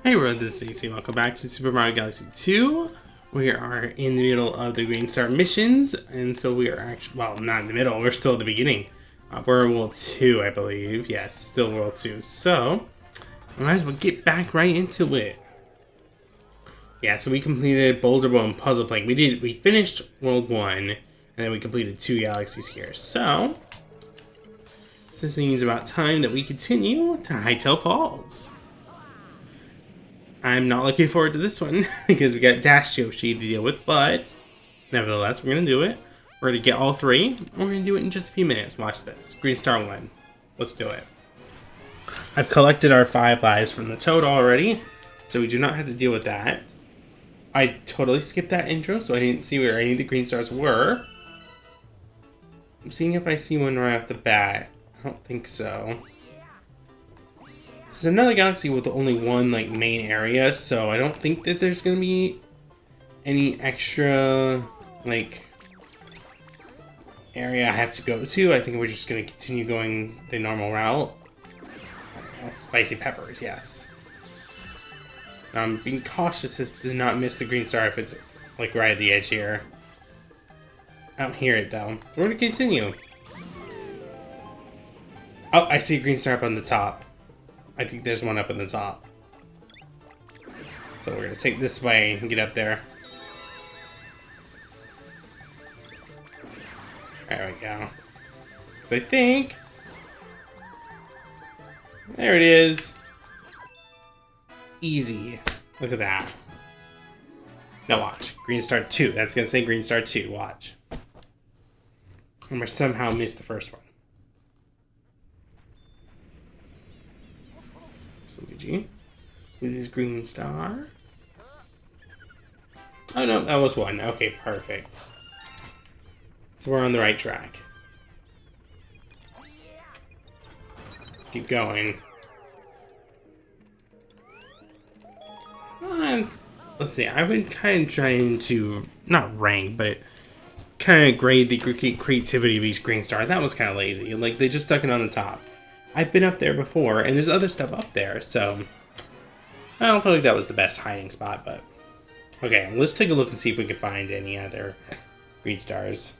Hey everyone, this is AC. Welcome back to Super Mario Galaxy 2. We are in the middle of the Green Star missions, and so we are actually, well, not in the middle, we're still at the beginning. We're in World 2, I believe. Yes, still World 2. So, we might as well get back right into it. Yeah, so we completed Boulder Bowl and Puzzle Plank. We finished World 1, and then we completed 2 galaxies here. So, this means about time that we continue to Hightail Falls. I'm not looking forward to this one because we got Dash Yoshi to deal with, but nevertheless, we're going to do it. We're going to get all 3. We're going to do it in just a few minutes. Watch this. Green Star 1. Let's do it. I've collected our 5 lives from the Toad already, so we do not have to deal with that. I totally skipped that intro, so I didn't see where any of the Green Stars were. I'm seeing if I see one right off the bat. I don't think so. This is another galaxy with only one main area, so I don't think that there's gonna be any extra area I have to go to. I think we're just gonna continue going the normal route. Oh, spicy peppers, yes. I'm being cautious to not miss the green star if it's right at the edge here. I don't hear it though. We're gonna continue. Oh, I see a green star up on the top. I think there's one up on the top. So we're going to take this way and get up there. There we go. So I think... There it is. Easy. Look at that. Now watch. Green Star 2. That's going to say Green Star 2. Watch. I'm going to somehow miss the first one. Luigi with his green star. Oh no, that was 1. Okay, perfect. So we're on the right track. Let's keep going. Let's see, I've been kind of trying to, not rank, but kind of grade the creativity of each green star. That was kind of lazy. They just stuck it on the top. I've been up there before, and there's other stuff up there, so I don't feel like that was the best hiding spot, but okay, let's take a look and see if we can find any other green stars.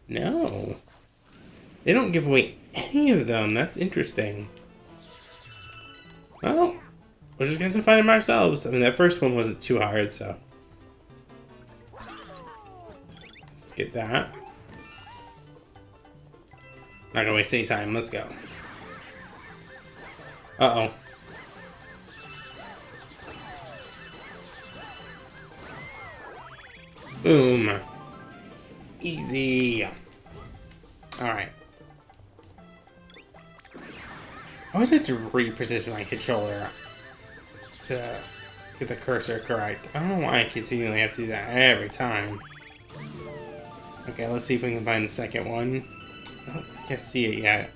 No, they don't give away any of them. That's interesting. Well, we're just going to find them ourselves. I mean, that first one wasn't too hard, so let's get that. Not gonna waste any time. Let's go. Uh-oh. Boom. Easy. Alright. I always have to reposition my controller to get the cursor correct. I don't know why I continually have to do that every time. Okay, let's see if we can find the second one. I don't think I see it yet.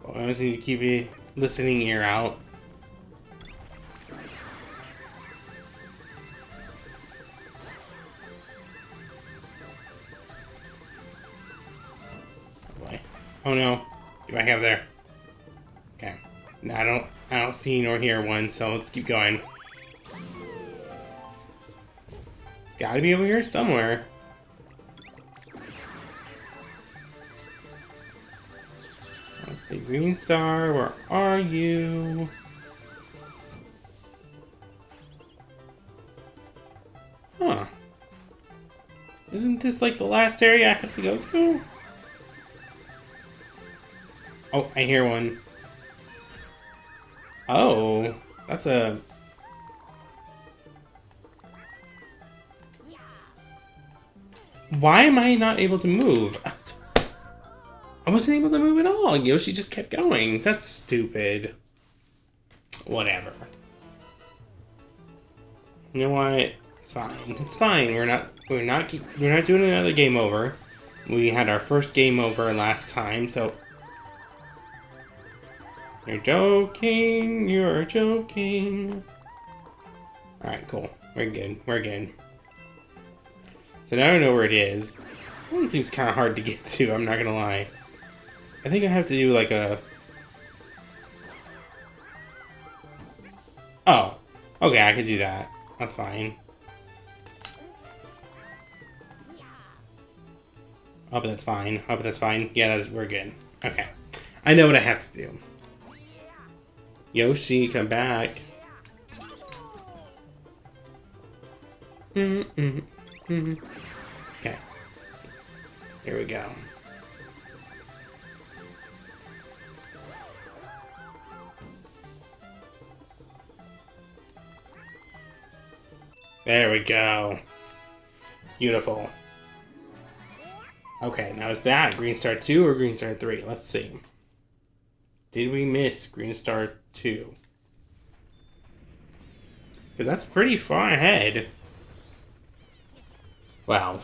Well, I just need to keep a listening ear out. Oh boy. Oh no. Get back up there. Okay. No, I don't see nor hear one, so let's keep going. It's gotta be over here somewhere. Let's see, Green Star, where are you? Huh. Isn't this the last area I have to go to? Oh, I hear one. Oh, that's a... Why am I not able to move? I wasn't able to move at all. Yoshi just kept going. That's stupid. Whatever. You know what? It's fine. It's fine. We're not doing another game over. We had our first game over last time, so you're joking. You're joking. All right, cool. We're good. We're good. So now I know where it is. That one seems kind of hard to get to. I'm not gonna lie. I think I have to do like a Okay, I can do that. That's fine. Oh, but that's fine. Oh, but that's fine. Yeah, we're good. Okay. I know what I have to do. Yoshi, come back. Okay. Here we go. There we go. Beautiful. Okay, now is that Green Star 2 or Green Star 3? Let's see. Did we miss Green Star 2? Because that's pretty far ahead. Wow.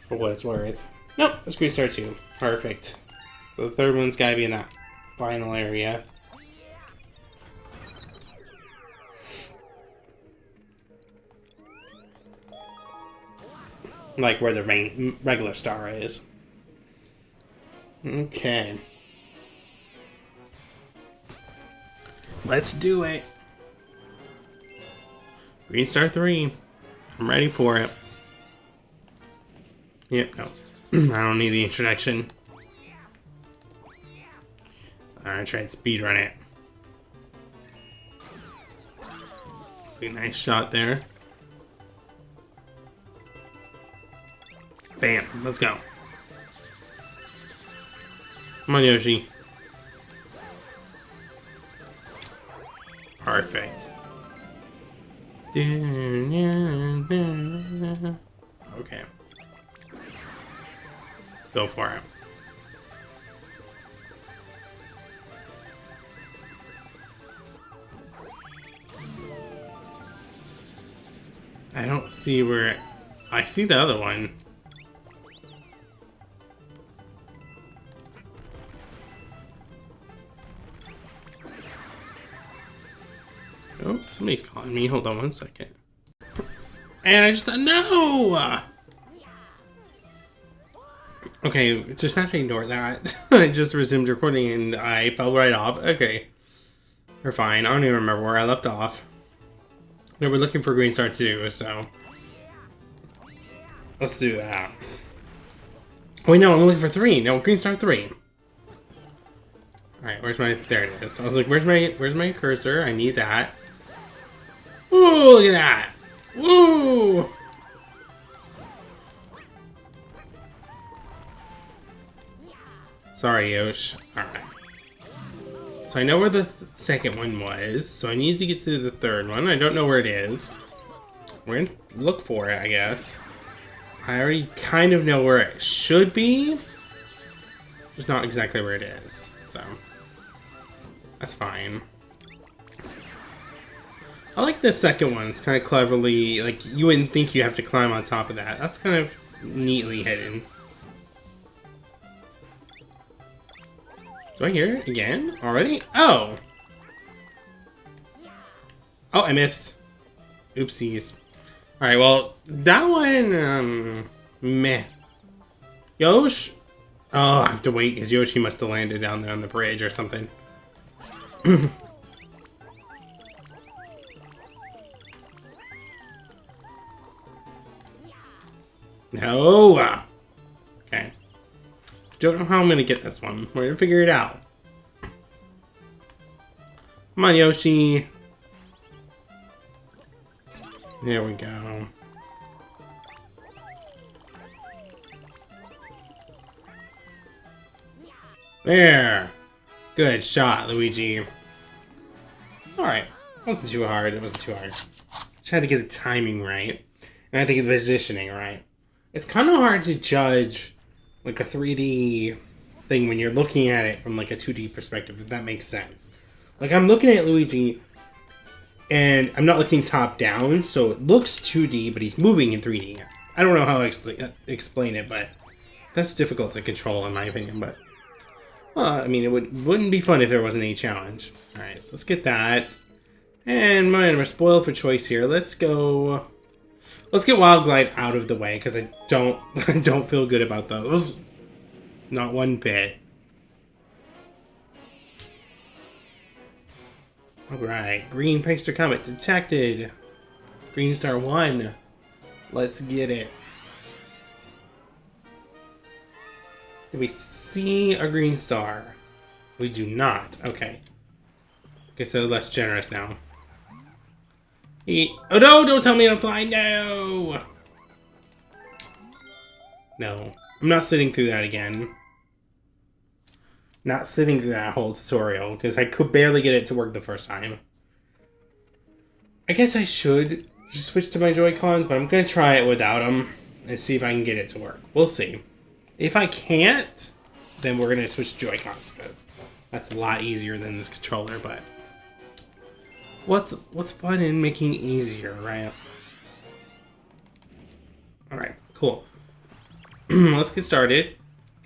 For what it's worth. Nope, that's Green Star 2. Perfect. So the third one's gotta be in that final area. Like where the regular star is. Okay. Let's do it. Green Star 3. I'm ready for it. Yep, no. I don't need the introduction. Alright, try and speedrun it. It's a nice shot there. Bam, let's go. Come on, Yoshi. Perfect. Okay. Go for it. I don't see where... I see the other one. Oh, somebody's calling me. Hold on one second. And I just thought, no! Okay, just have to ignore that. I just resumed recording and I fell right off. Okay. We're fine. I don't even remember where I left off. No, we're looking for Green Star 2, so... Let's do that. Wait, no, I'm looking for 3. No, Green Star 3. Alright, where's my... There it is. I was like, where's my cursor? I need that. Ooh, look at that! Woo! Sorry, Yosh. Alright. So I know where the second one was, so I need to get to the third one. I don't know where it is. We're gonna look for it, I guess. I already kind of know where it should be. Just not exactly where it is, so... That's fine. I like the second one. It's kind of cleverly... Like, you wouldn't think you have to climb on top of that. That's kind of neatly hidden. Do I hear it again? Already? Oh! Oh, I missed. Oopsies. Alright, well, that one, meh. Yosh? Oh, I have to wait, because Yoshi must have landed down there on the bridge or something. No! Okay. Don't know how I'm gonna get this one. We're gonna figure it out. Come on, Yoshi. There we go. There! Good shot, Luigi. Alright. Wasn't too hard. It wasn't too hard. Just had to get the timing right. And I think the positioning right. It's kind of hard to judge like a 3D thing when you're looking at it from like a 2D perspective, if that makes sense. Like I'm looking at Luigi and I'm not looking top down, so it looks 2D, but he's moving in 3D. I don't know how to explain it, but that's difficult to control in my opinion, but I mean, it wouldn't be fun if there wasn't a challenge. Alright, so let's get that. And man, we're spoiled for choice here. Let's go... Let's get Wild Glide out of the way, because I don't feel good about those. Not one bit. Alright, green prankster comet detected. Green star 1. Let's get it. Do we see a green star? We do not. Okay. Guess they're less generous now. Oh no! Don't tell me I'm flying! No! No. I'm not sitting through that again. Not sitting through that whole tutorial, because I could barely get it to work the first time. I guess I should just switch to my Joy-Cons, but I'm going to try it without them and see if I can get it to work. We'll see. If I can't, then we're going to switch to Joy-Cons, because that's a lot easier than this controller, but... What's fun in making it easier, right? Alright, cool. Let's get started.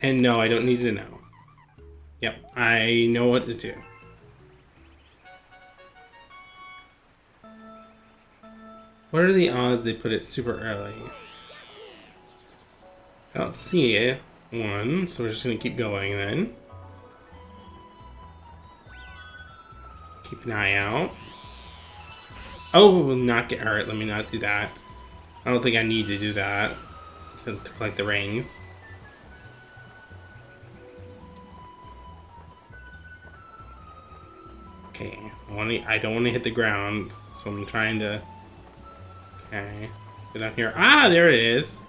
And no, I don't need to know. Yep, I know what to do. What are the odds they put it super early? I don't see it. One, so we're just gonna keep going then. Keep an eye out. Oh, not get hurt. Let me not do that. I don't think I need to do that to collect the rings. Okay, I don't want to hit the ground, so I'm trying to... Okay, let's go down here. Ah, there it is.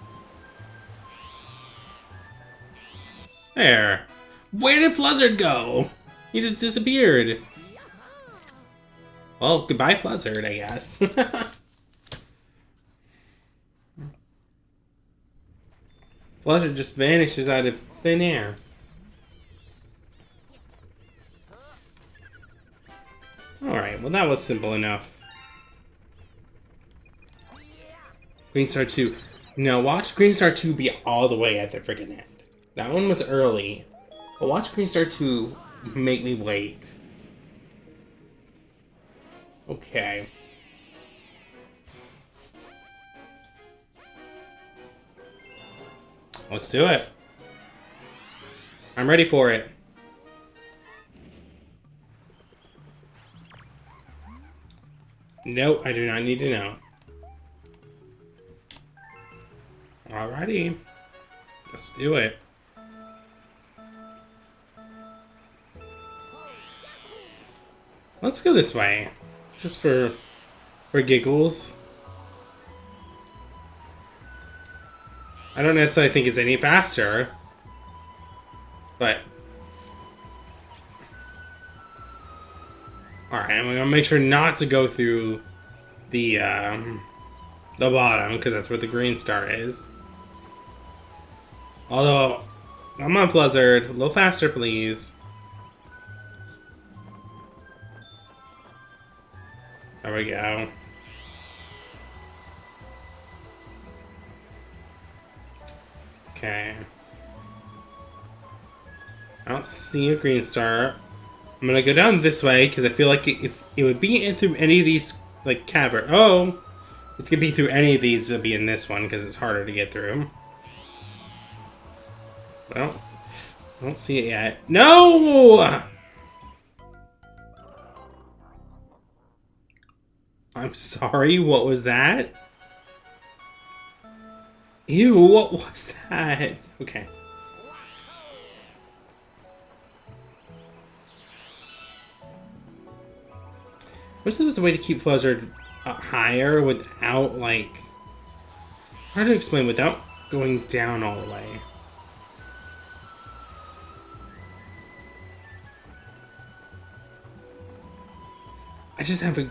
There. Where did Fluzzard go? He just disappeared. Well, goodbye, Fluzzard, I guess. Fluzzard just vanishes out of thin air. Alright, well that was simple enough. Green Star 2. Now watch Green Star 2 be all the way at the freaking end. That one was early. But watch Green Star 2 make me wait. Okay. Let's do it. I'm ready for it. Nope, I do not need to know. Alrighty. Let's do it. Let's go this way. Just for giggles. I don't necessarily think it's any faster. But... Alright, I'm gonna make sure not to go through the bottom, because that's where the green star is. Although, come on, Fluzzard, a little faster, please. There we go. Okay. I don't see a green star. I'm gonna go down this way because I feel like if it would be in through any of these, like, cavern. Oh! It's gonna be through any of these, it'll be in this one because it's harder to get through. Well, I don't see it yet. No! I'm sorry, what was that? Ew, what was that? Okay. Wish there was a way to keep Fluzzard higher without, like... Hard to explain, without going down all the way. I just have a...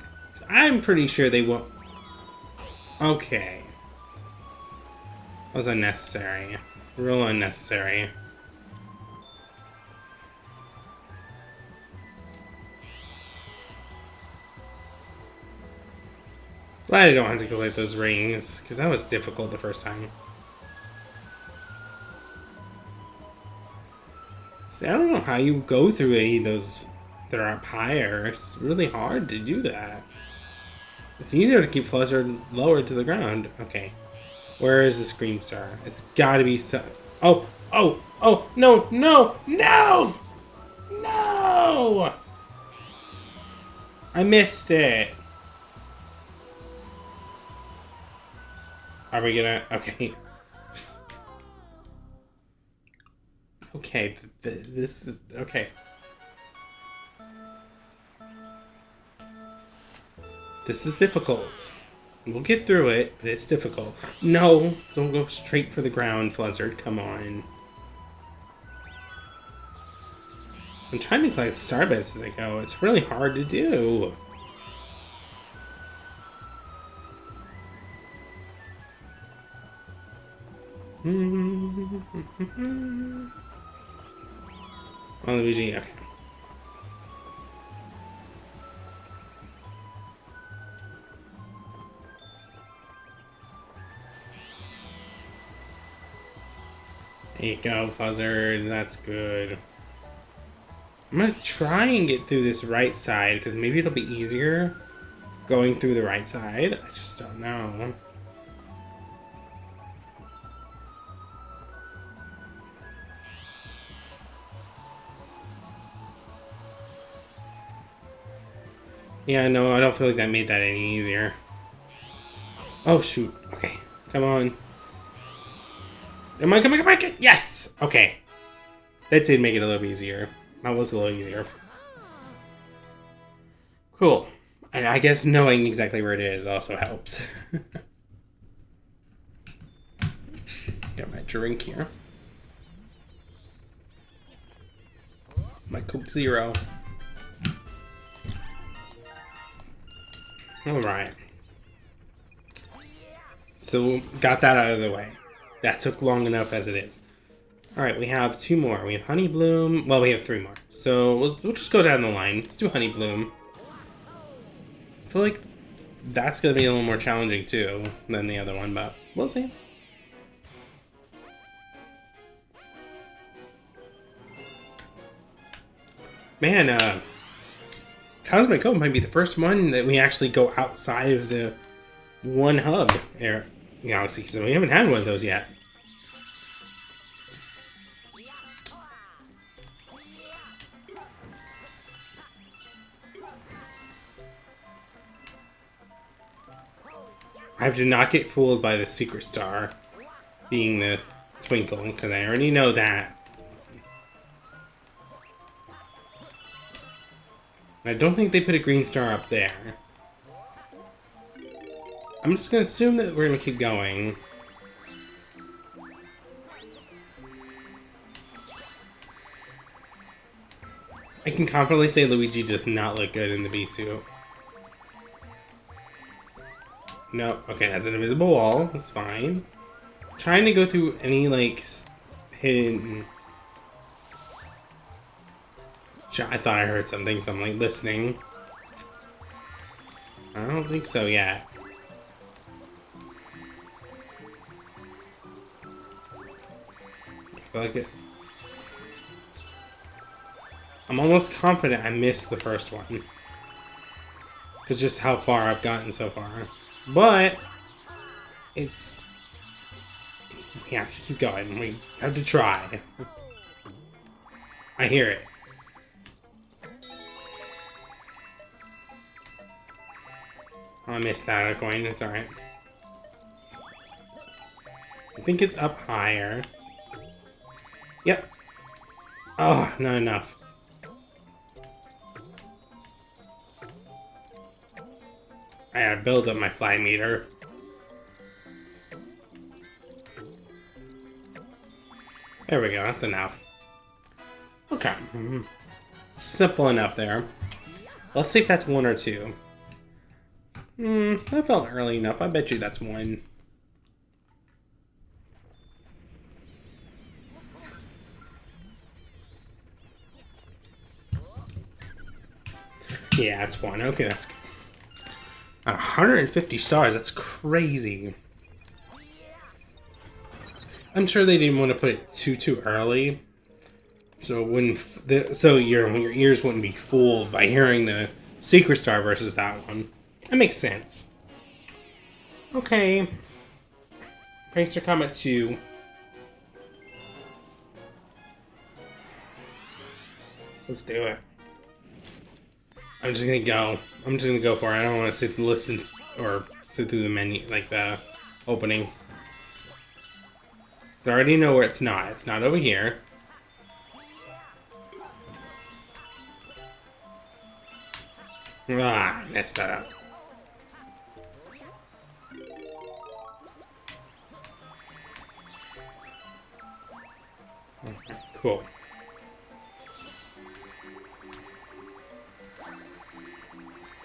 I'm pretty sure they won't... Okay. That was unnecessary. Real unnecessary. Glad I don't have to collect those rings, because that was difficult the first time. See, I don't know how you go through any of those that are up higher. It's really hard to do that. It's easier to keep Fluzzard lower to the ground. Okay. Where is this green star? It's gotta be so... Oh! Oh! Oh! No! No! No! No! I missed it. Are we gonna... Okay. Okay, this is... Okay. This is difficult. We'll get through it, but it's difficult. No! Don't go straight for the ground, Fluzzard. Come on. I'm trying to collect the starbits as I go. It's really hard to do. Oh, Luigi, okay. There you go, Fuzzard. That's good. I'm gonna try and get through this right side, because maybe it'll be easier going through the right side. I just don't know. Yeah, no, I don't feel like that made that any easier. Oh, shoot. Okay. Come on. Come on, come on, come on! Yes! Okay. That did make it a little easier. That was a little easier. Cool. And I guess knowing exactly where it is also helps. Got my drink here. My Coke Zero. Alright. So, got that out of the way. That took long enough as it is. Alright, we have 2 more. We have Honeybloom. Well, we have 3 more. So, we'll just go down the line. Let's do Honeybloom. I feel like that's going to be a little more challenging, too, than the other one, but we'll see. Man, Cosmic Cove might be the first one that we actually go outside of the one hub galaxy, so we haven't had one of those yet. I have to not get fooled by the secret star being the twinkle, because I already know that. I don't think they put a green star up there. I'm just going to assume that we're going to keep going. I can confidently say Luigi does not look good in the bee suit. No, okay, that's an invisible wall. That's fine. Trying to go through any, like, hidden... I thought I heard something, so I'm, like, listening. I don't think so yet. I feel like it... I'm almost confident I missed the first one. Because just how far I've gotten so far. But... it's... we have to keep going. We have to try. I hear it. I missed that coin. It's alright. I think it's up higher. Yep. Oh, not enough. I gotta build up my fly meter. There we go. That's enough. Okay. Simple enough there. Let's see if that's 1 or 2. That felt early enough. I bet you that's 1. Yeah, it's 1. Okay, that's good. 150 stars. That's crazy. I'm sure they didn't want to put it too early, so it wouldn't. So your ears wouldn't be fooled by hearing the Secret Star versus that one. That makes sense. Okay. Prankster Comet 2. Let's do it. I'm just gonna go. I'm just gonna go for it. I don't want to listen or sit through the menu, like the opening. I already know where it's not. It's not over here. Ah, messed that up. Okay, cool.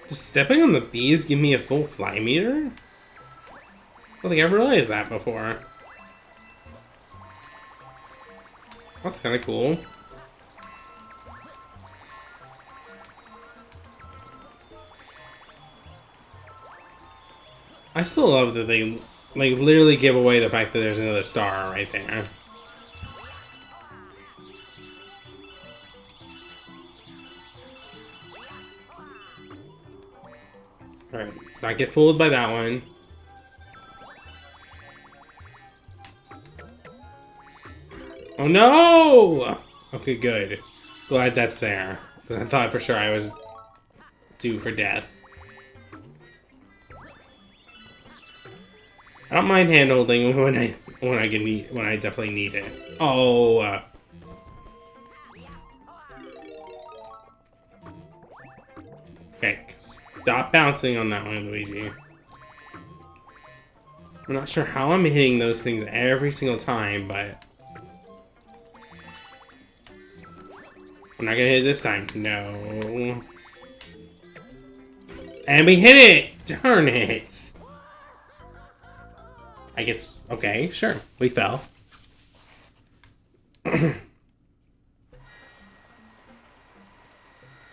Does stepping on the bees give me a full fly meter? I don't think I've realized that before. That's kind of cool. I still love that they, like, literally give away the fact that there's another star right there. Alright, let's not get fooled by that one. Oh no! Okay, good. Glad that's there. Because I thought for sure I was due for death. I don't mind handholding when I definitely need it. Oh. Okay, stop bouncing on that one, Luigi. I'm not sure how I'm hitting those things every single time, but I'm not gonna hit it this time. No. And we hit it! Darn it! I guess, okay, sure. We fell. Like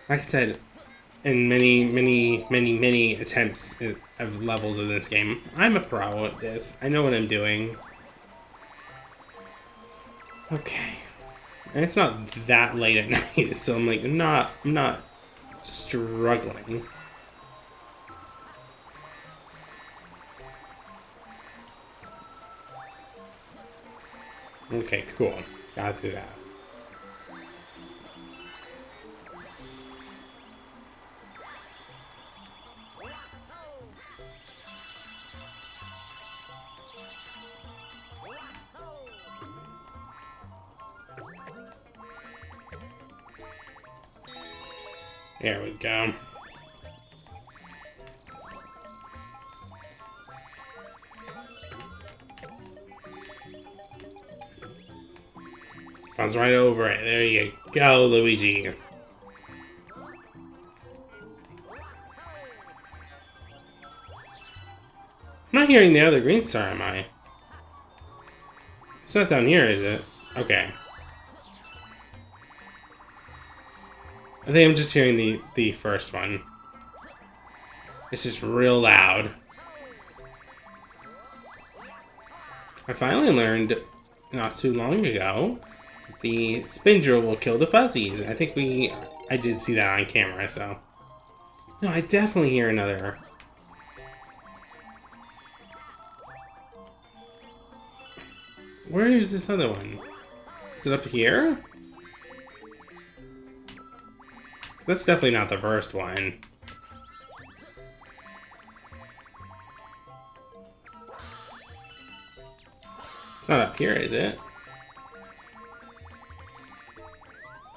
I said, in many attempts of levels of this game, I'm a pro at this. I know what I'm doing. Okay. And it's not that late at night, so I'm like, I'm not struggling. Okay, cool. Got through that. There we go. Runs right over it. There you go, Luigi. I'm not hearing the other green star, am I? It's not down here, is it? Okay. I think I'm just hearing the first one. It's just real loud. I finally learned not too long ago that the spin drill will kill the fuzzies. I think I did see that on camera, so. No, I definitely hear another. Where is this other one? Is it up here? That's definitely not the first one. It's not up here, is it?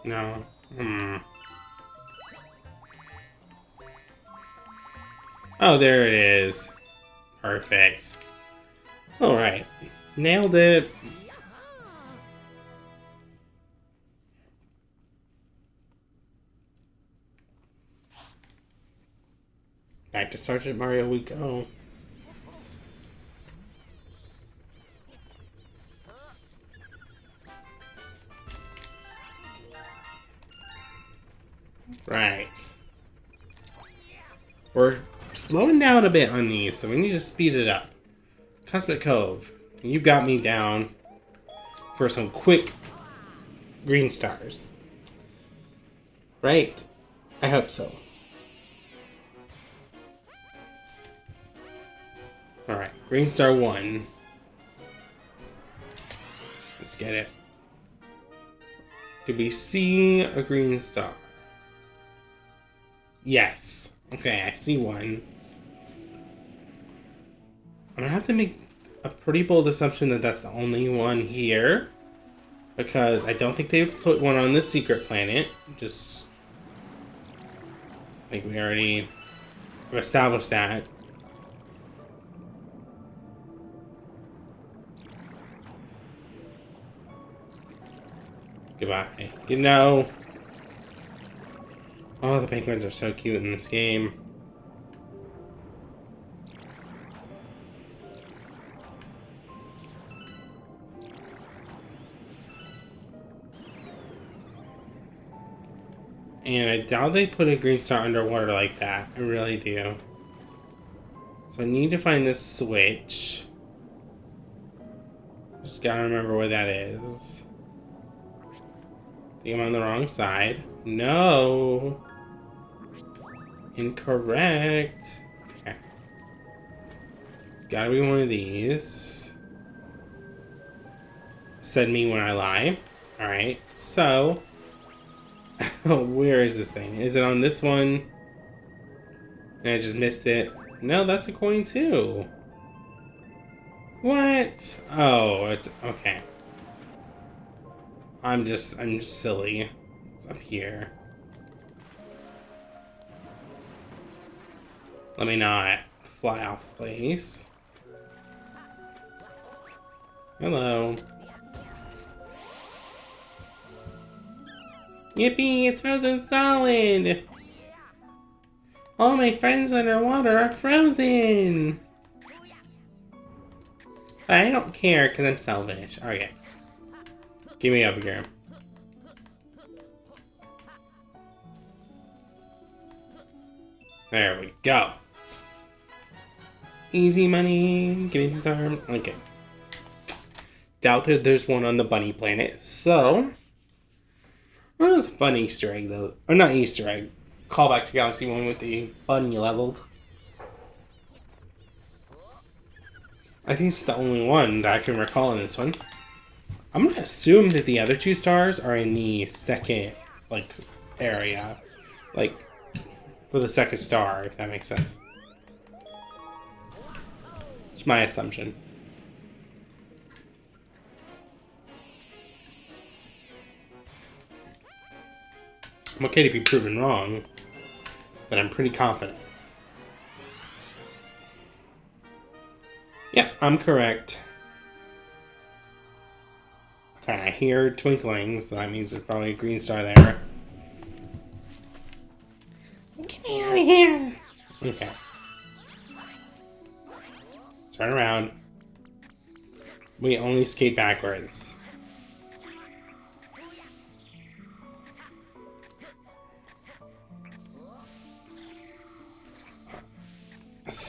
No. Oh, there it is. Perfect. Alright. Nailed it. Back to Sergeant Mario we go. Right. We're slowing down a bit on these, so we need to speed it up. Cosmic Cove. You got me down for some quick green stars. Right? I hope so. Alright, green star 1. Let's get it. Did we see a green star? Yes. Okay, I see one. I'm gonna have to make a pretty bold assumption that that's the only one here. Because I don't think they've put one on the secret planet. Just... like we already established that. Goodbye. You know... oh, the penguins are so cute in this game. And I doubt they put a green star underwater like that. I really do. So I need to find this switch. Just gotta remember where that is. I think I'm on the wrong side. No! Incorrect. Okay. Gotta be one of these. Said me when I lie. Alright, so... where is this thing? Is it on this one? And I just missed it. No, that's a coin too. What? Oh, it's okay. I'm just silly. It's up here. Let me not fly off place. Hello. Yippee, it's frozen solid! All my friends underwater are frozen! But I don't care because I'm selfish. Okay. Give me up here. There we go. Easy money. Give me the star. Okay. Doubt that there's one on the bunny planet, so... well, that was a fun Easter egg, though. Or not Easter egg. Callback to Galaxy 1 with the bunny leveled. I think it's the only one that I can recall in this one. I'm going to assume that the other 2 stars are in the second, like, area. Like, for the second star, if that makes sense. It's my assumption. I'm okay to be proven wrong, but I'm pretty confident. Yeah, I'm correct. Okay, I hear twinkling, so that means there's probably a green star there. Get me out of here! Okay. Turn around. We only skate backwards.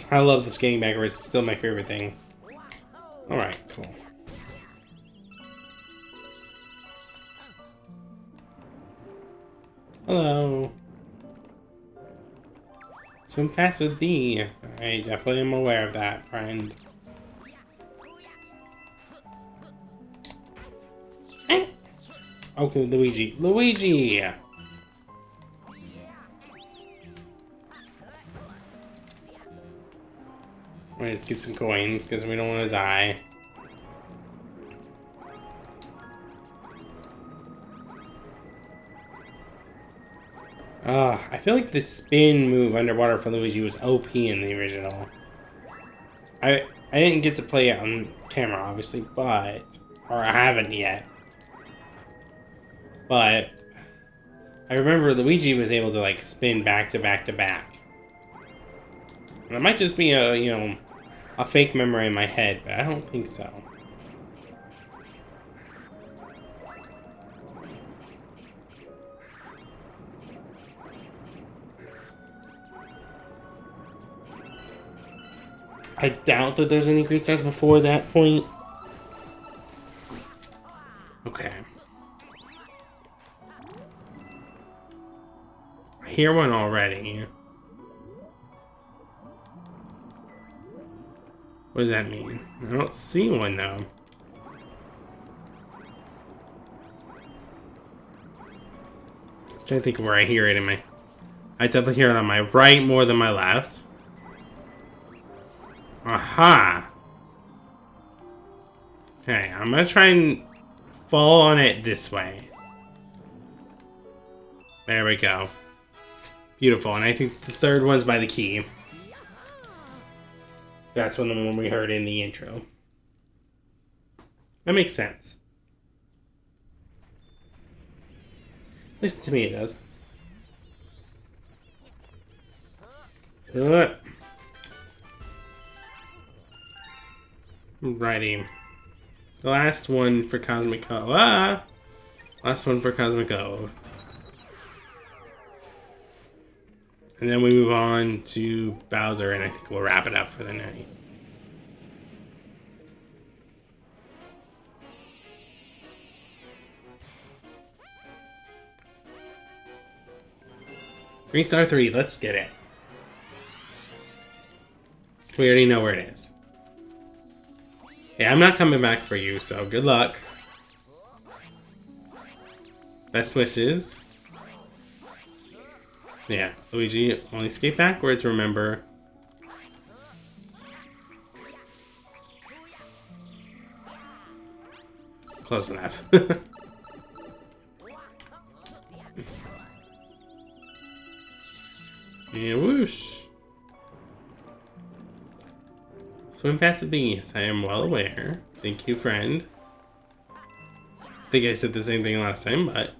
I love the skating backwards. It's still my favorite thing. Alright, cool. Hello. Swim fast with B. I definitely am aware of that, friend. Okay, Luigi. Luigi! Let's get some coins, because we don't want to die. I feel like the spin move underwater for Luigi was OP in the original. I didn't get to play it on camera, obviously, but... or I haven't yet. But... I remember Luigi was able to, like, spin back to back to back. And it might just be a, you know... a fake memory in my head, but I don't think so. I doubt that there's any green stars before that point. Okay. I hear one already. What does that mean? I don't see one though. I'm trying to think of where I hear it in my... I definitely hear it on my right more than my left. Aha! Okay, I'm gonna try and fall on it this way. There we go. Beautiful, and I think the third one's by the key. That's the one we heard in the intro. That makes sense. At least to me it does. Righty. The last one for Cosmic Cove. Last one for Cosmic Cove. And then we move on to Bowser, and I think we'll wrap it up for the night. Green Star 3, let's get it. We already know where it is. Yeah, I'm not coming back for you, so good luck. Best wishes. Yeah, Luigi, only skate backwards, remember. Close enough. And whoosh. Swim past the beast. I am well aware. Thank you, friend. I think I said the same thing last time, but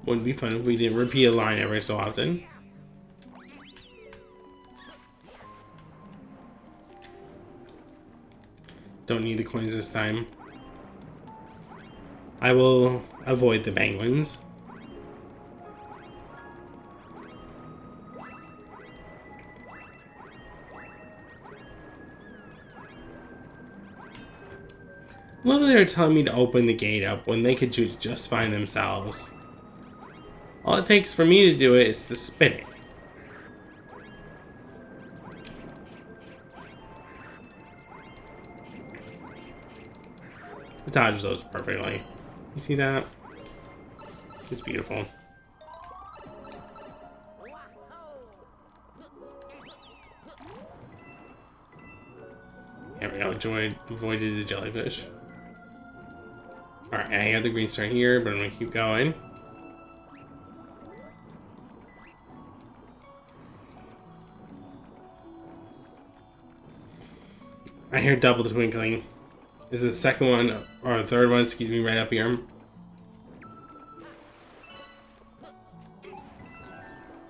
wouldn't be fun if we didn't repeat a line every so often. Don't need the coins this time. I will avoid the penguins. Well, they're telling me to open the gate up when they could just find themselves. All it takes for me to do it is to spin it. It dodges those perfectly. You see that? It's beautiful. There we go. Avoided the jellyfish. Alright, I have the green star here, but I'm gonna keep going. I hear double twinkling. Is the second one, or the third one, excuse me, right up here?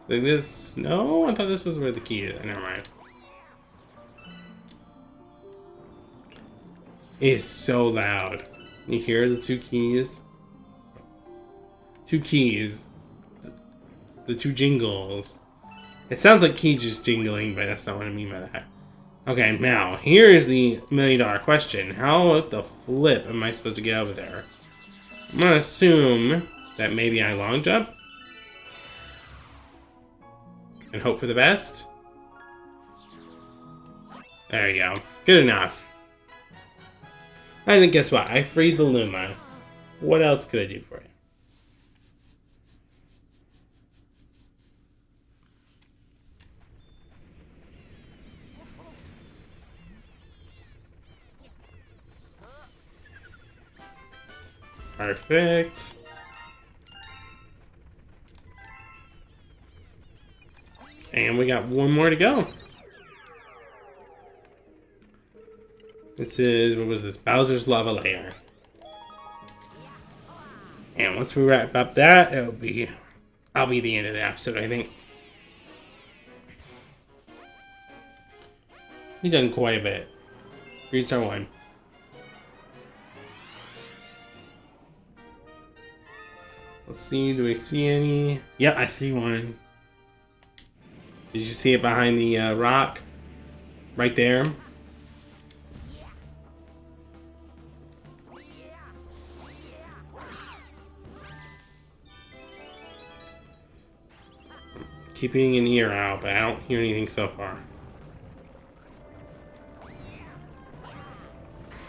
Like this? No? I thought this was where the key is. Never mind. It is so loud. You hear the two keys? Two keys. The two jingles. It sounds like keys just jingling, but that's not what I mean by that. Okay, now, here is the $1,000,000 question. How the flip am I supposed to get over there? I'm gonna assume that maybe I long jump. And hope for the best. There you go. Good enough. And guess what? I freed the Luma. What else could I do for you? Perfect. And we got one more to go. This is, what was this? Bowser's Lava Lair. And once we wrap up that, I'll be the end of the episode, I think. We've done quite a bit. Green Star 1. Let's see, do we see any? Yep, I see one. Did you see it behind the rock? Right there. Keeping an ear out, but I don't hear anything so far.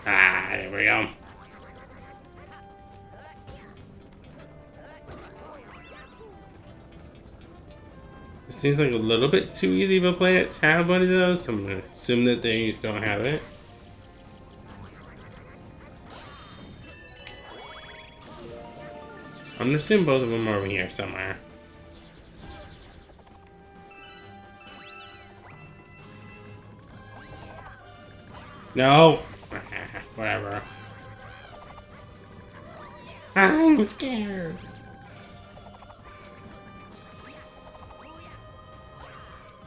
Ah, there we go. Seems like a little bit too easy of a planet to have one of those, so I'm going to assume that they just don't have it. I'm going to assume both of them are over here somewhere. No! Whatever. I'm scared.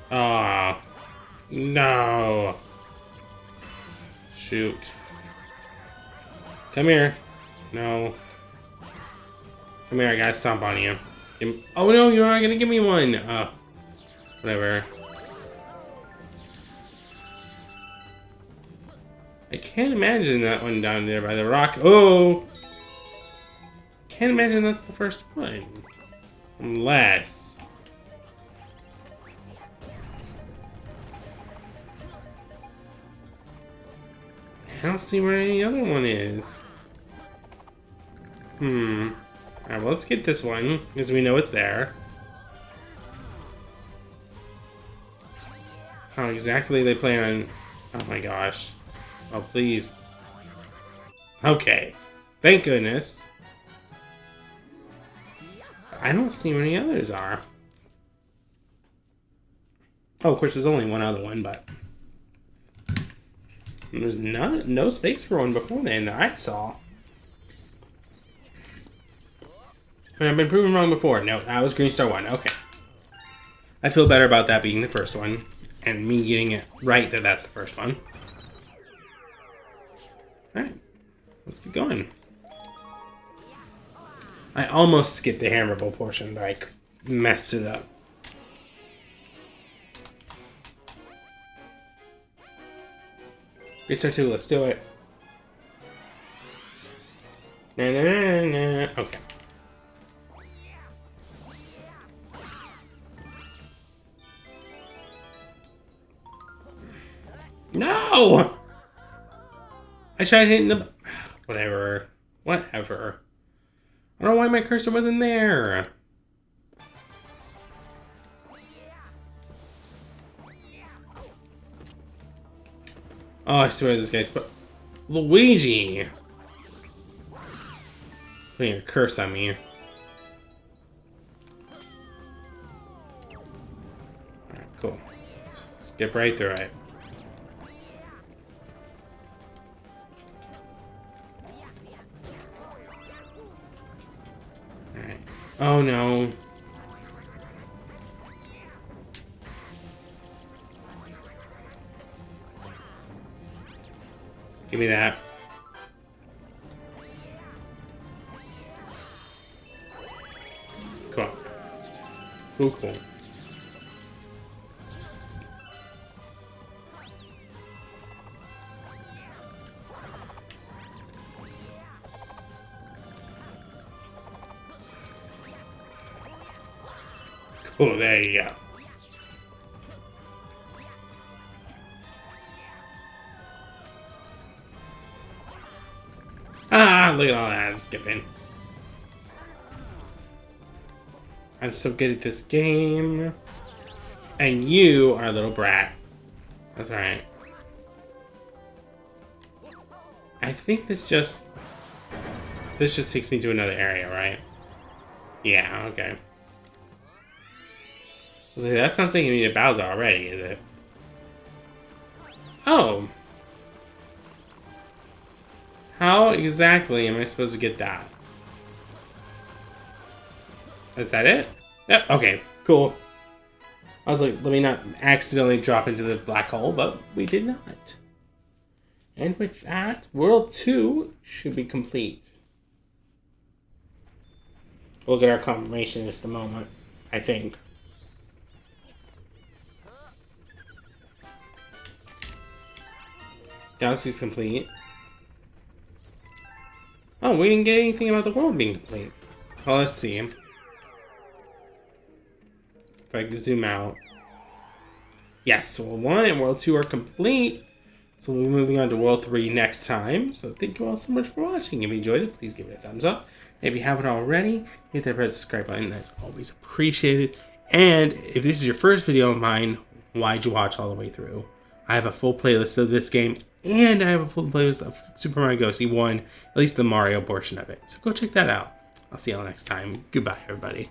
Oh, no. Shoot. Come here. No. Come here, I gotta stomp on you. Oh no, you're not gonna give me one. Oh, whatever. I can't imagine that one down there by the rock. Oh! Can't imagine that's the first one. Unless... I don't see where any other one is. Alright, well, let's get this one, because we know it's there. How exactly they plan on... Oh my gosh. Oh, please. Okay. Thank goodness. I don't see where any others are. Oh, of course, there's only one other one, but... There's no space for one before then that I saw. I've been proven wrong before. No, that was Green Star 1. Okay. I feel better about that being the first one. And me getting it right that that's the first one. Alright. Let's keep going. I almost skipped the hammerable portion, but I messed it up. Green Star 2, let's do it. Na na na na. Okay. No! I tried hitting the... Whatever. Whatever. I don't know why my cursor wasn't there. Oh, I swear this guy's... Luigi! Putting a curse on me. Alright, cool. Skip right through it. Alright. Oh no. Give me that. Cool. Cool, cool. Cool, there you go. Ah, look at all that I'm skipping. I'm so good at this game. And you are a little brat. That's right. I think this just takes me to another area, right? Yeah, okay. So that's not taking me to Bowser already, is it? Oh. How exactly am I supposed to get that? Is that it? Yep, okay, cool. I was like, let me not accidentally drop into the black hole, but we did not. And with that, World 2 should be complete. We'll get our confirmation in just a moment, I think. Galaxy's complete. Oh, we didn't get anything about the world being complete. Well, let's see. If I can zoom out. Yes, World 1 and World 2 are complete. So we'll be moving on to World 3 next time. So thank you all so much for watching. If you enjoyed it, please give it a thumbs up. And if you haven't already, hit that red subscribe button. That's always appreciated. And if this is your first video of mine, why'd you watch all the way through? I have a full playlist of this game, and I have a full playlist of Super Mario Galaxy 1, at least the Mario portion of it. So go check that out. I'll see y'all next time. Goodbye, everybody.